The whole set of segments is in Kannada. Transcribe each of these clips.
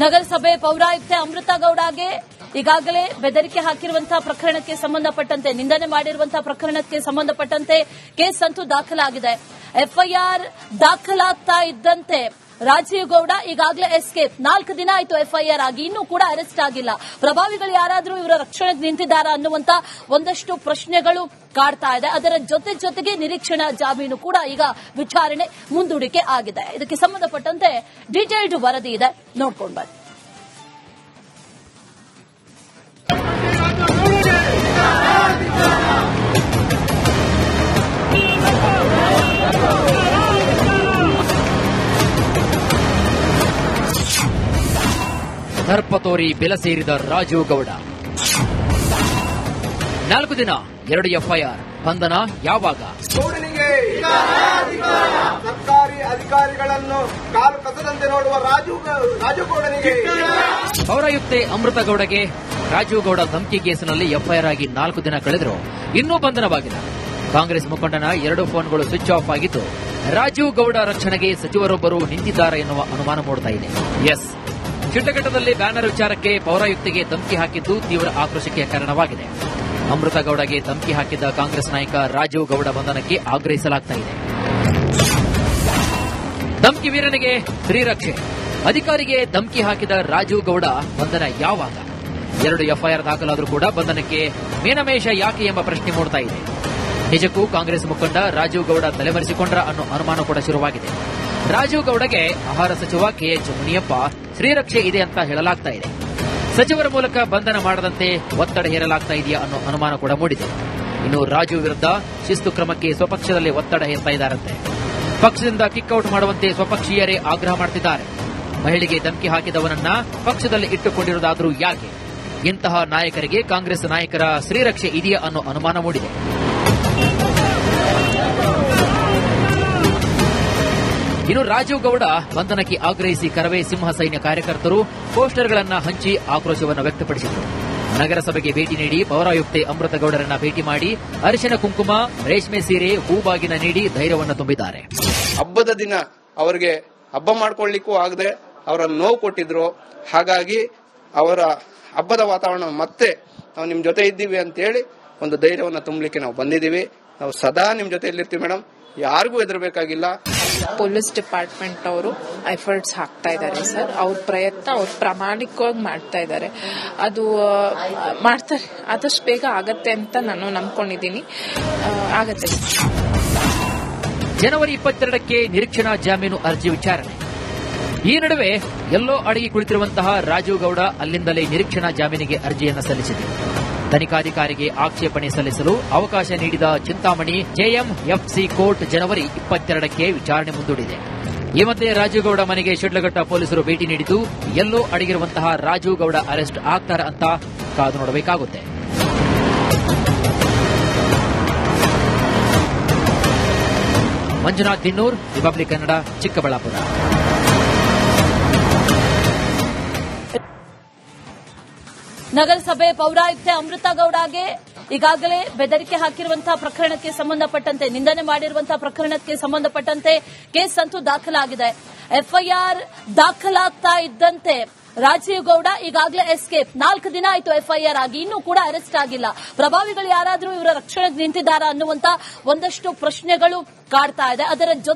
ನಗರಸಭೆ ಪೌರಾಯುಕ್ತೆ ಅಮೃತ ಗೌಡಗೆ ಈಗಾಗಲೇ ಬೆದರಿಕೆ ಹಾಕಿರುವಂತಹ ಪ್ರಕರಣಕ್ಕೆ ಸಂಬಂಧಪಟ್ಟಂತೆ ನಿಂದನೆ ಮಾಡಿರುವಂತಹ ಪ್ರಕರಣಕ್ಕೆ ಸಂಬಂಧಪಟ್ಟಂತೆ ಕೇಸ್ ಅಂತೂ ದಾಖಲಾಗಿದೆ. ಎಫ್ಐಆರ್ ದಾಖಲಾಗ್ತಾ ಇದ್ದಂತೆ ರಾಜೀವ್ ಗೌಡ ಈಗಾಗಲೇ ಎಸ್ಕೇಪ್. 4 ದಿನ ಆಯಿತು ಎಫ್ಐಆರ್ ಆಗಿ, ಇನ್ನೂ ಕೂಡ ಅರೆಸ್ಟ್ ಆಗಿಲ್ಲ. ಪ್ರಭಾವಿಗಳು ಯಾರಾದರೂ ಇವರ ರಕ್ಷಣೆಗೆ ನಿಂತಿದ್ದಾರಾ ಅನ್ನುವಂತ ಒಂದಷ್ಟು ಪ್ರಶ್ನೆಗಳು ಕಾಡ್ತಾ ಇದೆ. ಅದರ ಜೊತೆಗೆ ನಿರೀಕ್ಷಣಾ ಜಾಮೀನು ಕೂಡ ಈಗ ವಿಚಾರಣೆ ಮುಂದೂಡಿಕೆ ಆಗಿದೆ. ಇದಕ್ಕೆ ಸಂಬಂಧಪಟ್ಟಂತೆ ಡೀಟೇಲ್ಡ್ ವರದಿ ಇದೆ, ನೋಡ್ಕೊಂಡು ಬನ್ನಿ. ದರ್ಪ ತೋರಿ ಬೆಲ ಸೇರಿದ ರಾಜೀವ್ ಗೌಡ. 4 ದಿನ 2 ಎಫ್ಐಆರ್, ಬಂಧನ ಯಾವಾಗ? ಸರ್ಕಾರಿ ಅಧಿಕಾರಿಗಳನ್ನು ಕಾಲು ಕಸದಂತೆ ನೋಡುವ ರಾಜೀವ್ ಗೌಡನಿಗೆ. ಪೌರಾಯುಕ್ತೆ ಅಮೃತ ಗೌಡಗೆ ರಾಜೀವ್ ಗೌಡ ಧಮಕಿ ಕೇಸಿನಲ್ಲಿ ಎಫ್ಐಆರ್ ಆಗಿ 4 ದಿನ ಕಳೆದರೂ ಇನ್ನೂ ಬಂಧನವಾಗಿಲ್ಲ. ಕಾಂಗ್ರೆಸ್ ಮುಖಂಡನ 2 ಫೋನ್ಗಳು ಸ್ವಿಚ್ ಆಫ್ ಆಗಿದ್ದು, ರಾಜೀವ್ ಗೌಡ ರಕ್ಷಣೆಗೆ ಸಚಿವರೊಬ್ಬರು ನಿಂತಿದ್ದಾರೆ ಎನ್ನುವ ಅನುಮಾನ ಮೂಡ್ತಾ ಇದೆ. ಎಸ್, ಚಿಟ್ಟಘಟ್ಟದಲ್ಲಿ ಬ್ಯಾನರ್ ವಿಚಾರಕ್ಕೆ ಪೌರಾಯುಕ್ತಿಗೆ ಧಮಕಿ ಹಾಕಿದ್ದು ತೀವ್ರ ಆಕ್ರೋಶಕ್ಕೆ ಕಾರಣವಾಗಿದೆ. ಅಮೃತ ಗೌಡಗೆ ಧಮಕಿ ಹಾಕಿದ್ದ ಕಾಂಗ್ರೆಸ್ ನಾಯಕ ರಾಜೀವ್ ಗೌಡ ಬಂಧನಕ್ಕೆ ಆಗ್ರಹಿಸಲಾಗ್ತಾ ಇದೆ. ಧಮಕಿ ವೀರನಿಗೆ ಶ್ರೀರಕ್ಷೆ. ಅಧಿಕಾರಿಗೆ ಧಮಕಿ ಹಾಕಿದ ರಾಜೀವ್ ಗೌಡ ಬಂಧನ ಯಾವಾಗ? 2 ಎಫ್ಐಆರ್ ದಾಖಲಾದರೂ ಕೂಡ ಬಂಧನಕ್ಕೆ ಮೀನಮೇಷ ಯಾಕೆ ಎಂಬ ಪ್ರಶ್ನೆ ಮೂಡ್ತಾ ಇದೆ. ನಿಜಕ್ಕೂ ಕಾಂಗ್ರೆಸ್ ಮುಖಂಡ ರಾಜೀವ್ ಗೌಡ ತಲೆಮರೆಸಿಕೊಂಡ್ರ ಅನ್ನೋ ಅನುಮಾನ ಕೂಡ ಶುರುವಾಗಿದೆ. ರಾಜೀವ್ ಗೌಡಗೆ ಆಹಾರ ಸಚಿವ ಕೆಎಚ್ ಮುನಿಯಪ್ಪ ಶ್ರೀರಕ್ಷೆ ಇದೆ ಅಂತ ಹೇಳಲಾಗ್ತಾ ಇದೆ. ಸಚಿವರ ಮೂಲಕ ಬಂಧನ ಮಾಡದಂತೆ ಒತ್ತಡ ಹೇರಲಾಗ್ತಾ ಇದೆಯಾ ಅನ್ನೋ ಅನುಮಾನ ಕೂಡ ಮೂಡಿದೆ. ಇನ್ನು ರಾಜೀವ್ ವಿರುದ್ಧ ಶಿಸ್ತು ಕ್ರಮಕ್ಕೆ ಸ್ವಪಕ್ಷದಲ್ಲಿ ಒತ್ತಡ ಹೇರ್ತಾ ಇದ್ದಾರಂತೆ. ಪಕ್ಷದಿಂದ ಕಿಕ್ಔಟ್ ಮಾಡುವಂತೆ ಸ್ವಪಕ್ಷೀಯರೇ ಆಗ್ರಹ ಮಾಡುತ್ತಿದ್ದಾರೆ. ಮಹಿಳೆಗೆ ಧಮಕಿ ಹಾಕಿದವನನ್ನ ಪಕ್ಷದಲ್ಲಿ ಇಟ್ಟುಕೊಂಡಿರುವುದಾದರೂ ಯಾಕೆ? ಇಂತಹ ನಾಯಕರಿಗೆ ಕಾಂಗ್ರೆಸ್ ನಾಯಕರ ಶ್ರೀರಕ್ಷೆ ಇದೆಯಾ ಅನ್ನೋ ಅನುಮಾನ ಮೂಡಿದೆ. ಇನ್ನು ರಾಜೀವ್ ಗೌಡ ಬಂಧನಕ್ಕೆ ಆಗ್ರಹಿಸಿ ಕರವೇ ಸಿಂಹ ಸೈನ್ಯ ಕಾರ್ಯಕರ್ತರು ಪೋಸ್ಟರ್ಗಳನ್ನು ಹಂಚಿ ಆಕ್ರೋಶವನ್ನು ವ್ಯಕ್ತಪಡಿಸಿದರು. ನಗರಸಭೆಗೆ ಭೇಟಿ ನೀಡಿ ಪೌರಾಯುಕ್ತೆ ಅಮೃತ ಗೌಡರನ್ನ ಭೇಟಿ ಮಾಡಿ ಅರಿಶಿನ ಕುಂಕುಮ, ರೇಷ್ಮೆ ಸೀರೆ, ಹೂಬಾಗಿನ ನೀಡಿ ಧೈರ್ಯವನ್ನು ತುಂಬಿದ್ದಾರೆ. ಹಬ್ಬದ ದಿನ ಅವರಿಗೆ ಹಬ್ಬ ಮಾಡ್ಕೊಳ್ಳಿಕ್ಕೂ ಆಗದೆ ಅವರ ನೋವು ಕೊಟ್ಟಿದ್ರು. ಹಾಗಾಗಿ ಅವರ ಹಬ್ಬದ ವಾತಾವರಣ ಮತ್ತೆ ನಾವು ನಿಮ್ ಜೊತೆ ಇದ್ದೀವಿ ಅಂತ ಹೇಳಿ ಒಂದು ಧೈರ್ಯವನ್ನು ತುಂಬಲಿಕ್ಕೆ ನಾವು ಬಂದಿದ್ದೀವಿ. ನಾವು ಸದಾ ನಿಮ್ ಜೊತೆ ಇರ್ತೀವಿ ಮೇಡಮ್, ಯಾರಿಗೂ ಹೆದರಬೇಕಾಗಿಲ್ಲ. ಪೊಲೀಸ್ ಡಿಪಾರ್ಟ್ಮೆಂಟ್ ಅವರು ಎಫರ್ಟ್ಸ್ ಹಾಕ್ತಾ ಇದ್ದಾರೆ ಸರ್. ಅವ್ರ ಪ್ರಯತ್ನ ಅವ್ರು ಪ್ರಾಮಾಣಿಕವಾಗಿ ಮಾಡ್ತಾ ಇದ್ದಾರೆ. ಅದು ಮಾಡ್ತಾರೆ, ಆದಷ್ಟು ಬೇಗ ಆಗತ್ತೆ ಅಂತ ನಾನು ನಂಬ್ಕೊಂಡಿದ್ದೀನಿ. ಆಗತ್ತೆ. ಜನವರಿ 22ಕ್ಕೆ ನಿರೀಕ್ಷಣಾ ಜಾಮೀನು ಅರ್ಜಿ ವಿಚಾರಣೆ. ಈ ನಡುವೆ ಎಲ್ಲೋ ಅಡಗಿ ಕುಳಿತಿರುವಂತಹ ರಾಜೀವ್ ಗೌಡ ಅಲ್ಲಿಂದಲೇ ನಿರೀಕ್ಷಣಾ ಜಾಮೀನಿಗೆ ಅರ್ಜಿಯನ್ನು ಸಲ್ಲಿಸಿದೆ. ತನಿಖಾಧಿಕಾರಿಗೆ ಆಕ್ಷೇಪಣೆ ಸಲ್ಲಿಸಲು ಅವಕಾಶ ನೀಡಿದ ಚಿಂತಾಮಣಿ ಜೆಎಂಎಫ್ಸಿ ಕೋರ್ಟ್ ಜನವರಿ 22ಕ್ಕೆ ವಿಚಾರಣೆ ಮುಂದೂಡಿದೆ. ಈ ಮಧ್ಯೆ ರಾಜೀವ್ ಗೌಡ ಮನೆಗೆ ಶಿಡ್ಲಘಟ್ಟ ಪೊಲೀಸರು ಭೇಟಿ ನೀಡಿದ್ದು, ಎಲ್ಲೋ ಅಡಗಿರುವಂತಹ ರಾಜೀವ್ ಗೌಡ ಅರೆಸ್ಟ್ ಆಗ್ತಾರೆ ಅಂತ ಕಾದು ನೋಡಬೇಕಾಗುತ್ತೆ. ಮಂಜುನಾಥ್ ದಿನ್ನೂರ್, ರಿಪಬ್ಲಿಕ್ ಕನ್ನಡ, ಚಿಕ್ಕಬಳ್ಳಾಪುರ. ನಗರಸಭೆ ಪೌರಾಯುಕ್ತೆ ಅಮೃತ ಗೌಡಗೆ ಈಗಾಗಲೇ ಬೆದರಿಕೆ ಹಾಕಿರುವಂತಹ ಪ್ರಕರಣಕ್ಕೆ ಸಂಬಂಧಪಟ್ಟಂತೆ ನಿಂದನೆ ಮಾಡಿರುವಂತಹ ಪ್ರಕರಣಕ್ಕೆ ಸಂಬಂಧಪಟ್ಟಂತೆ ಕೇಸ್ ಅಂತೂ ದಾಖಲಾಗಿದೆ. ಎಫ್ಐಆರ್ ದಾಖಲಾಗ್ತಾ ಇದ್ದಂತೆ ರಾಜೀವ್ ಗೌಡ ಈಗಾಗಲೇ ಎಸ್ಕೇಪ್. 4 ದಿನ ಆಯಿತು ಎಫ್ಐಆರ್ ಆಗಿ, ಇನ್ನೂ ಕೂಡ ಅರೆಸ್ಟ್ ಆಗಿಲ್ಲ. ಪ್ರಭಾವಿಗಳು ಯಾರಾದರೂ ಇವರ ರಕ್ಷಣೆಗೆ ನಿಂತಿದ್ದಾರಾ ಅನ್ನುವಂತ ಒಂದಷ್ಟು ಪ್ರಶ್ನೆಗಳು ಕಾಡ್ತಾ ಇದೆ. ಅದರ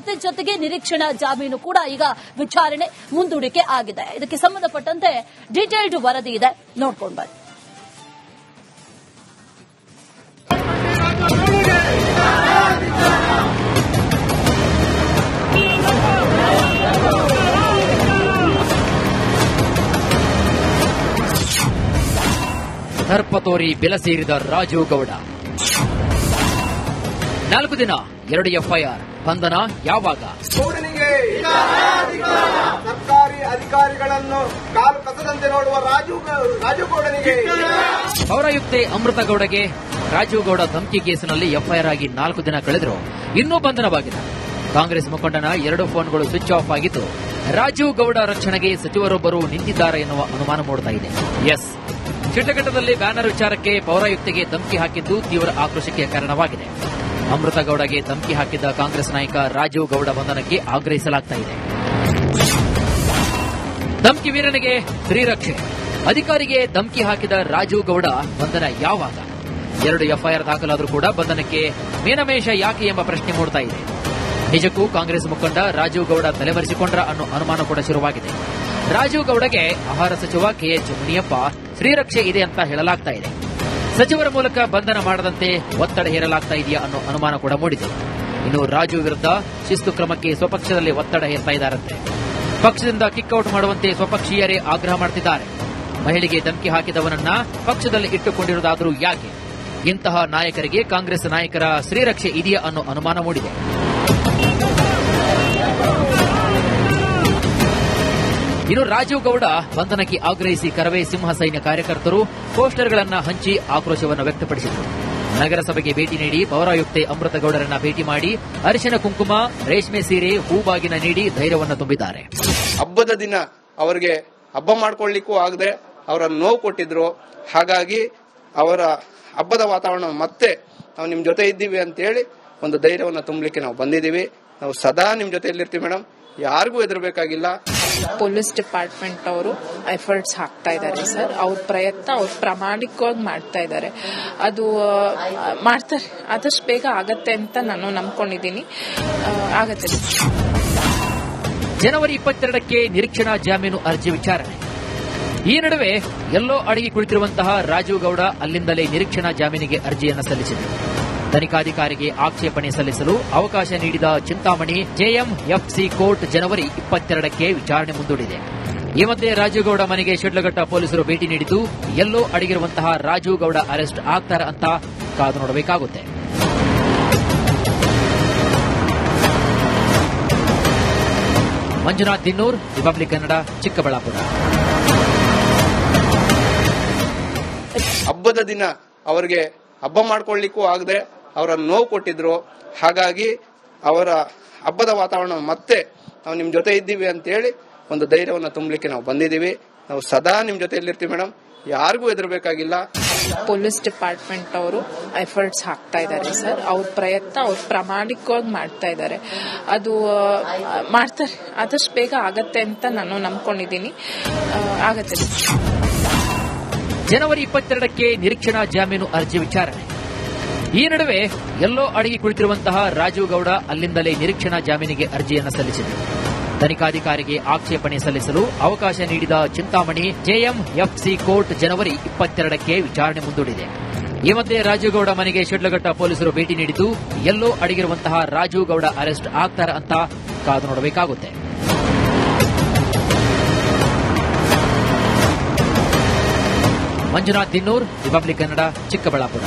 ಜೊತೆಗೆ ನಿರೀಕ್ಷಣಾ ಜಾಮೀನು ಕೂಡ ಈಗ ವಿಚಾರಣೆ ಮುಂದೂಡಿಕೆ ಆಗಿದೆ. ಇದಕ್ಕೆ ಸಂಬಂಧಪಟ್ಟಂತೆ ಡೀಟೇಲ್ಡ್ ವರದಿ ಇದೆ, ನೋಡ್ಕೊಂಡು ಬನ್ನಿ. ದರ್ಪ ತೋರಿ ಬೆಲ ಸೇರಿದ ರಾಜೀವ್ ಗೌಡ. 4 ದಿನ 2 ಎಫ್ಐಆರ್, ಬಂಧನ ಯಾವಾಗ? ಸರ್ಕಾರಿ ಅಧಿಕಾರಿಗಳನ್ನು ಕಾಲು ಕಸದಂತೆ ನೋಡುವ ರಾಜೀವ್ ಗೌಡನಿಗೆ. ಪೌರಾಯುಕ್ತೆ ಅಮೃತ ಗೌಡಗೆ ರಾಜೀವ್ ಗೌಡ ಧಮಕಿ ಕೇಸಿನಲ್ಲಿ ಎಫ್ಐಆರ್ ಆಗಿ 4 ದಿನ ಕಳೆದರೂ ಇನ್ನೂ ಬಂಧನವಾಗಿಲ್ಲ. ಕಾಂಗ್ರೆಸ್ ಮುಖಂಡನ 2 ಫೋನ್ಗಳು ಸ್ವಿಚ್ ಆಫ್ ಆಗಿದ್ದು, ರಾಜೀವ್ ಗೌಡ ರಕ್ಷಣೆಗೆ ಸಚಿವರೊಬ್ಬರು ನಿಂತಿದ್ದಾರೆ ಎನ್ನುವ ಅನುಮಾನ ಮೂಡ್ತಾ ಇದೆ. ಎಸ್, ಚಿಟ್ಟಘಟ್ಟದಲ್ಲಿ ಬ್ಯಾನರ್ ವಿಚಾರಕ್ಕೆ ಪೌರಾಯುಕ್ತಿಗೆ ಧಮಕಿ ಹಾಕಿದ್ದು ತೀವ್ರ ಆಕ್ರೋಶಕ್ಕೆ ಕಾರಣವಾಗಿದೆ. ಅಮೃತ ಗೌಡಗೆ ಧಮಕಿ ಹಾಕಿದ್ದ ಕಾಂಗ್ರೆಸ್ ನಾಯಕ ರಾಜೀವ್ ಗೌಡ ಬಂಧನಕ್ಕೆ ಆಗ್ರಹಿಸಲಾಗ್ತಾ ಇದೆ. ಧಮ್ಕಿ ವೀರನಿಗೆ ಶ್ರೀರಕ್ಷೆ. ಅಧಿಕಾರಿಗೆ ಧಮ್ಕಿ ಹಾಕಿದ ರಾಜು ಗೌಡ ಬಂಧನ ಯಾವಾಗ? 2 ಎಫ್ಐಆರ್ ದಾಖಲಾದರೂ ಕೂಡ ಬಂಧನಕ್ಕೆ ಮೀನಮೇಷ ಯಾಕೆ ಎಂಬ ಪ್ರಶ್ನೆ ಮೂಡ್ತಾ ಇದೆ. ನಿಜಕ್ಕೂ ಕಾಂಗ್ರೆಸ್ ಮುಖಂಡ ರಾಜು ಗೌಡ ತಲೆಮರೆಸಿಕೊಂಡ್ರ ಅನ್ನೋ ಅನುಮಾನ ಕೂಡ ಶುರುವಾಗಿದೆ. ರಾಜು ಗೌಡಗೆ ಆಹಾರ ಸಚಿವ ಕೆಎಚ್ ಮುನಿಯಪ್ಪ ಶ್ರೀರಕ್ಷೆ ಇದೆ ಅಂತ ಹೇಳಲಾಗ್ತಾ ಇದೆ. ಸಚಿವರ ಮೂಲಕ ಬಂಧನ ಮಾಡದಂತೆ ಒತ್ತಡ ಹೇರಲಾಗ್ತಾ ಇದೆಯಾ ಅನ್ನೋ ಅನುಮಾನ ಕೂಡ ಮೂಡಿದೆ. ಇನ್ನು ರಾಜು ವಿರುದ್ಧ ಶಿಸ್ತು ಕ್ರಮಕ್ಕೆ ಸ್ವಪಕ್ಷದಲ್ಲಿ ಒತ್ತಡ ಹೇರ್ತಾ ಇದ್ದಾರಂತೆ. ಪಕ್ಷದಿಂದ ಕಿಕ್ಔಟ್ ಮಾಡುವಂತೆ ಸ್ವಪಕ್ಷೀಯರೇ ಆಗ್ರಹ ಮಾಡುತ್ತಿದ್ದಾರೆ. ಮಹಿಳೆಗೆ ಧಮಕಿ ಹಾಕಿದವನನ್ನ ಪಕ್ಷದಲ್ಲಿ ಇಟ್ಟುಕೊಂಡಿರುವುದಾದರೂ ಯಾಕೆ? ಇಂತಹ ನಾಯಕರಿಗೆ ಕಾಂಗ್ರೆಸ್ ನಾಯಕರ ಶ್ರೀರಕ್ಷೆ ಇದೆಯಾ ಅನ್ನೋ ಅನುಮಾನ ಮೂಡಿದೆ. ಇನ್ನು ರಾಜೀವ್ ಗೌಡ ಬಂಧನಕ್ಕೆ ಆಗ್ರಹಿಸಿ ಕರವೇ ಸಿಂಹ ಸೈನ್ಯ ಕಾರ್ಯಕರ್ತರು ಪೋಸ್ಟರ್ಗಳನ್ನು ಹಂಚಿ ಆಕ್ರೋಶವನ್ನು ವ್ಯಕ್ತಪಡಿಸಿದರು. ನಗರಸಭೆಗೆ ಭೇಟಿ ನೀಡಿ ಪೌರಾಯುಕ್ತೆ ಅಮೃತಗೌಡರನ್ನ ಭೇಟಿ ಮಾಡಿ ಅರಿಶಿನ ಕುಂಕುಮ, ರೇಷ್ಮೆ ಸೀರೆ, ಹೂಬಾಗಿನ ನೀಡಿ ಧೈರ್ಯವನ್ನು ತುಂಬಿದ್ದಾರೆ. ಹಬ್ಬದ ದಿನ ಅವರಿಗೆ ಹಬ್ಬ ಮಾಡ್ಕೊಳ್ಳಿಕ್ಕೂ ಆಗದೆ ಅವರ ನೋವು ಕೊಟ್ಟಿದ್ರು. ಹಾಗಾಗಿ ಅವರ ಹಬ್ಬದ ವಾತಾವರಣ ಮತ್ತೆ ನಾವು ನಿಮ್ ಜೊತೆ ಇದ್ದೀವಿ ಅಂತ ಹೇಳಿ ಒಂದು ಧೈರ್ಯವನ್ನು ತುಂಬಲಿಕ್ಕೆ ನಾವು ಬಂದಿದ್ದೀವಿ. ನಾವು ಸದಾ ನಿಮ್ ಜೊತೆಯಲ್ಲಿರ್ತೀವಿ ಮೇಡಮ್, ಯಾರಿಗೂ ಹೆದರಬೇಕಾಗಿಲ್ಲ. ಪೊಲೀಸ್ ಡಿಪಾರ್ಟ್ಮೆಂಟ್ ಅವರು ಎಫರ್ಟ್ಸ್ ಹಾಕ್ತಾ ಇದ್ದಾರೆ ಸರ್. ಅವ್ರ ಪ್ರಯತ್ನ ಅವ್ರು ಪ್ರಾಮಾಣಿಕವಾಗಿ ಮಾಡ್ತಾ ಇದ್ದಾರೆ. ಅದು ಮಾಡ್ತಾರೆ, ಆದಷ್ಟು ಬೇಗ ಆಗತ್ತೆ ಅಂತ ನಾನು ನಂಬ್ಕೊಂಡಿದ್ದೀನಿ. ಆಗತ್ತೆ. ಜನವರಿ 22ಕ್ಕೆ ನಿರೀಕ್ಷಣಾ ಜಾಮೀನು ಅರ್ಜಿ ವಿಚಾರಣೆ. ಈ ನಡುವೆ ಎಲ್ಲೋ ಅಡಗಿ ಕುಳಿತಿರುವಂತಹ ರಾಜು ಗೌಡ ಅಲ್ಲಿಂದಲೇ ನಿರೀಕ್ಷಣಾ ಜಾಮೀನಿಗೆ ಅರ್ಜಿಯನ್ನು ಸಲ್ಲಿಸಿದರು. ತನಿಖಾಧಿಕಾರಿಗೆ ಆಕ್ಷೇಪಣೆ ಸಲ್ಲಿಸಲು ಅವಕಾಶ ನೀಡಿದ ಚಿಂತಾಮಣಿ ಜೆಎಂಎಫ್ಸಿ ಕೋರ್ಟ್ ಜನವರಿ 22ಕ್ಕೆ ವಿಚಾರಣೆ ಮುಂದೂಡಿದೆ. ಈ ಮಧ್ಯೆ ರಾಜುಗೌಡ ಮನೆಗೆ ಶಿಡ್ಲಘಟ್ಟ ಪೊಲೀಸರು ಭೇಟಿ ನೀಡಿದ್ದು ಎಲ್ಲೋ ಅಡಗಿರುವಂತಹ ರಾಜು ಗೌಡ ಅರೆಸ್ಟ್ ಆಗ್ತಾರ ಅಂತ ಕಾದು ನೋಡಬೇಕಾಗುತ್ತೆ. ಮಂಜುನಾಥ್ ದಿನ್ನೂರ್, ರಿಪಬ್ಲಿಕ್ ಕನ್ನಡ, ಚಿಕ್ಕಬಳ್ಳಾಪುರ. ಹಬ್ಬದ ದಿನ ಅವರಿಗೆ ಹಬ್ಬ ಮಾಡ್ಕೊಳ್ಳಿಕ್ಕೂ ಆಗದೆ ಅವರ ನೋವು ಕೊಟ್ಟಿದ್ರು. ಹಾಗಾಗಿ ಅವರ ಹಬ್ಬದ ವಾತಾವರಣ ಮತ್ತೆ ನಾವು ನಿಮ್ ಜೊತೆ ಇದ್ದೀವಿ ಅಂತ ಹೇಳಿ ಒಂದು ಧೈರ್ಯವನ್ನು ತುಂಬಲಿಕ್ಕೆ ನಾವು ಬಂದಿದ್ದೀವಿ. ನಾವು ಸದಾ ನಿಮ್ ಜೊತೆಯಲ್ಲಿರ್ತೀವಿ ಮೇಡಮ್, ಯಾರಿಗೂ ಹೆದರಬೇಕಾಗಿಲ್ಲ. ಪೊಲೀಸ್ ಡಿಪಾರ್ಟ್ಮೆಂಟ್ ಅವರು ಎಫರ್ಟ್ಸ್ ಹಾಕ್ತಾ ಇದ್ದಾರೆ ಸರ್. ಅವ್ರ ಪ್ರಯತ್ನ ಅವ್ರು ಪ್ರಾಮಾಣಿಕವಾಗಿ ಮಾಡ್ತಾ ಇದ್ದಾರೆ. ಅದು ಮಾಡ್ತಾರೆ, ಆದಷ್ಟು ಬೇಗ ಆಗತ್ತೆ ಅಂತ ನಾನು ನಂಬ್ಕೊಂಡಿದ್ದೀನಿ. ಆಗತ್ತೆ. ಜನವರಿ 22ಕ್ಕೆ ನಿರೀಕ್ಷಣಾ ಜಾಮೀನು ಅರ್ಜಿ ವಿಚಾರಣೆ. ಈ ನಡುವೆ ಎಲ್ಲೋ ಅಡಗಿ ಕುಳಿತಿರುವಂತಹ ರಾಜು ಗೌಡ ಅಲ್ಲಿಂದಲೇ ನಿರೀಕ್ಷಣಾ ಜಾಮೀನಿಗೆ ಅರ್ಜಿಯನ್ನು ಸಲ್ಲಿಸಿದರು. ತನಿಖಾಧಿಕಾರಿಗೆ ಆಕ್ಷೇಪಣೆ ಸಲ್ಲಿಸಲು ಅವಕಾಶ ನೀಡಿದ ಚಿಂತಾಮಣಿ ಜೆಎಂಎಫ್ಸಿ ಕೋರ್ಟ್ ಜನವರಿ 22ಕ್ಕೆ ವಿಚಾರಣೆ ಮುಂದೂಡಿದೆ. ಈ ಮಧ್ಯೆ ರಾಜುಗೌಡ ಮನೆಗೆ ಶಿಡ್ಲಘಟ್ಟ ಪೊಲೀಸರು ಭೇಟಿ ನೀಡಿದ್ದು ಎಲ್ಲೋ ಅಡಗಿರುವಂತಹ ರಾಜು ಗೌಡ ಅರೆಸ್ಟ್ ಆಗ್ತಾರ ಅಂತ ಕಾದು ನೋಡಬೇಕಾಗುತ್ತೆ. ಮಂಜುನಾಥ್ ದಿನ್ನೂರ್, ರಿಪಬ್ಲಿಕ್ ಕನ್ನಡ, ಚಿಕ್ಕಬಳ್ಳಾಪುರ.